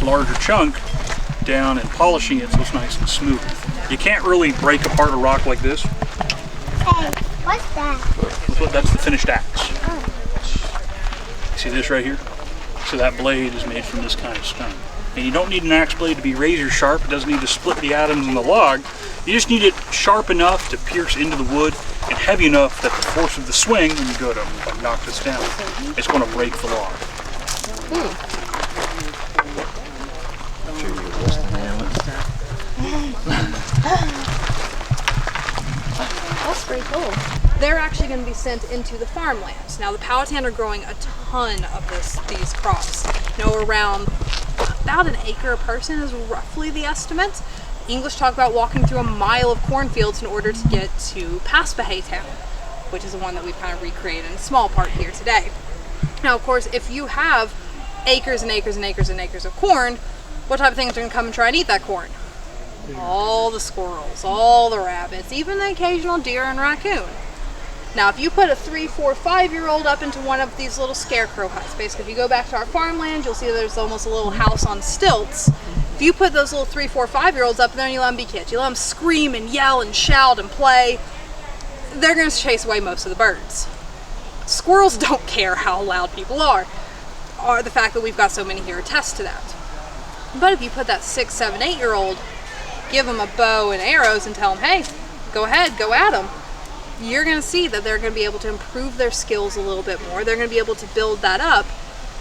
larger chunk down and polishing it so it's nice and smooth. You can't really break apart a rock like this. Hey, what's that? That's the finished axe. Oh. See this right here? So that blade is made from this kind of stone. And you don't need an axe blade to be razor sharp. It doesn't need to split the atoms in the log. You just need it sharp enough to pierce into the wood and heavy enough that the force of the swing, when you go to knock this down, it's going to break the log. That's pretty cool. They're actually going to be sent into the farmlands. Now the Powhatan are growing a ton of these crops. You know, around about an acre a person is roughly the estimate. English talk about walking through a mile of cornfields in order to get to Paspahaytown, which is the one that we've kind of recreated in a small part here today. Now, of course, if you have acres and acres and acres and acres of corn, what type of things are going to come and try and eat that corn? All the squirrels, all the rabbits, even the occasional deer and raccoon. Now, if you put a 3, 4, 5-year-old up into one of these little scarecrow huts, basically if you go back to our farmland, you'll see there's almost a little house on stilts. If you put those little 3, 4, 5-year-olds up there and you let them be kids, you let them scream and yell and shout and play, they're going to chase away most of the birds. Squirrels don't care how loud people are, or the fact that we've got so many here attests to that. But if you put that 6, 7, 8-year-old, give them a bow and arrows and tell them, hey, go ahead, go at them, you're going to see that they're going to be able to improve their skills a little bit more. They're going to be able to build that up,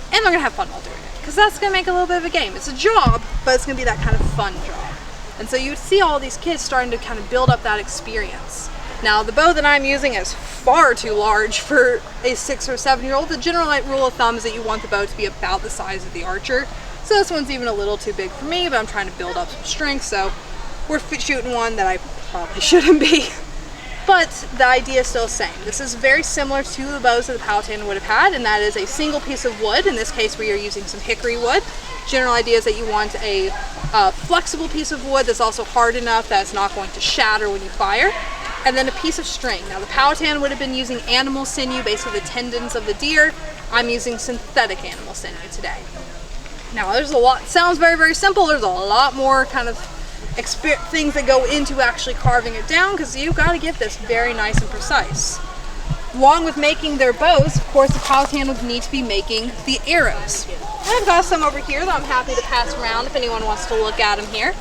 and they're going to have fun while doing it. Because that's going to make a little bit of a game. It's a job, but it's going to be that kind of fun job. And so you see all these kids starting to kind of build up that experience. Now, the bow that I'm using is far too large for a 6 or 7-year-old. The general rule of thumb is that you want the bow to be about the size of the archer. So this one's even a little too big for me, but I'm trying to build up some strength, so we're shooting one that I probably shouldn't be. But the idea is still the same. This is very similar to the bows that the Powhatan would have had, and that is a single piece of wood. In this case, we are using some hickory wood. General idea is that you want a flexible piece of wood that's also hard enough that it's not going to shatter when you fire. And then a piece of string. Now the Powhatan would have been using animal sinew, basically the tendons of the deer. I'm using synthetic animal sinew today. Now there's a lot, sounds very, very simple. There's a lot more kind of things that go into actually carving it down, because you've got to get this very nice and precise. Along with making their bows, of course, the Powhatan would need to be making the arrows. And I've got some over here that I'm happy to pass around if anyone wants to look at them here.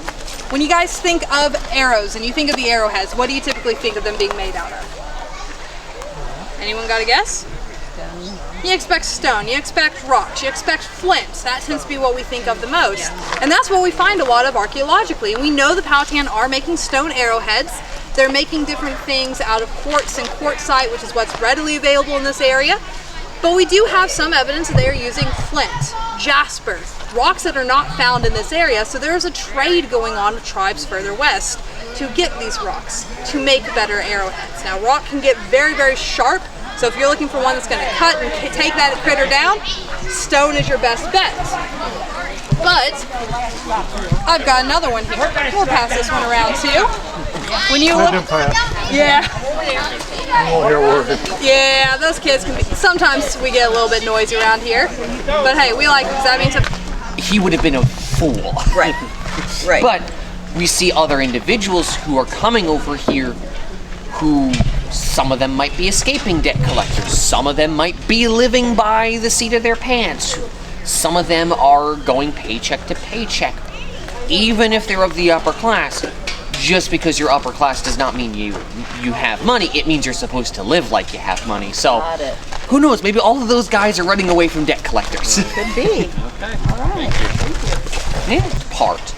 When you guys think of arrows and you think of the arrowheads, what do you typically think of them being made out of? Anyone got a guess? You expect stone, you expect rocks, you expect flint. That tends to be what we think of the most. And that's what we find a lot of archaeologically. And we know the Powhatan are making stone arrowheads. They're making different things out of quartz and quartzite, which is what's readily available in this area. But we do have some evidence that they are using flint, jasper, rocks that are not found in this area. So there's a trade going on with tribes further west to get these rocks, to make better arrowheads. Now, rock can get very, very sharp. So if you're looking for one that's going to cut and take that critter down, stone is your best bet. But I've got another one here. We'll pass this one around too. When you look, yeah, those kids can be. Sometimes we get a little bit noisy around here, but hey, we like it because that means he would have been a fool. Right. Right. But we see other individuals who are coming over here who, some of them might be escaping debt collectors, some of them might be living by the seat of their pants, some of them are going paycheck to paycheck. Even if they're of the upper class, just because you're upper class does not mean you have money. It means you're supposed to live like you have money. So, who knows? Maybe all of those guys are running away from debt collectors. Could be. Okay. All right. Next part,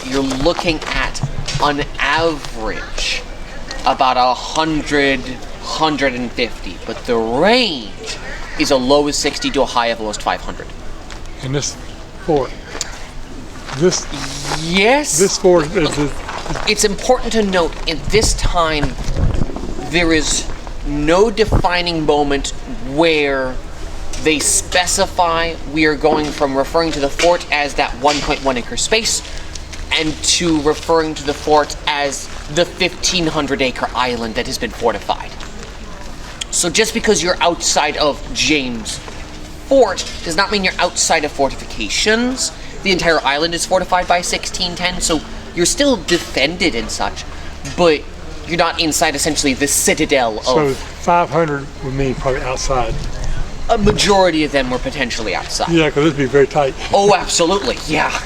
you're looking at an average about 100, 150, but the range is a low as 60 to a high of almost 500. And this fort, yes. This fort is. It's important to note in this time there is no defining moment where they specify we are going from referring to the fort as that 1.1 acre space and to referring to the fort as the 1,500 acre island that has been fortified. So just because you're outside of James Fort does not mean you're outside of fortifications. The entire island is fortified by 1610, so you're still defended and such, but you're not inside essentially the citadel So of... 500 would mean probably outside. A majority of them were potentially outside. Yeah, because it'd be very tight. Oh, absolutely, yeah.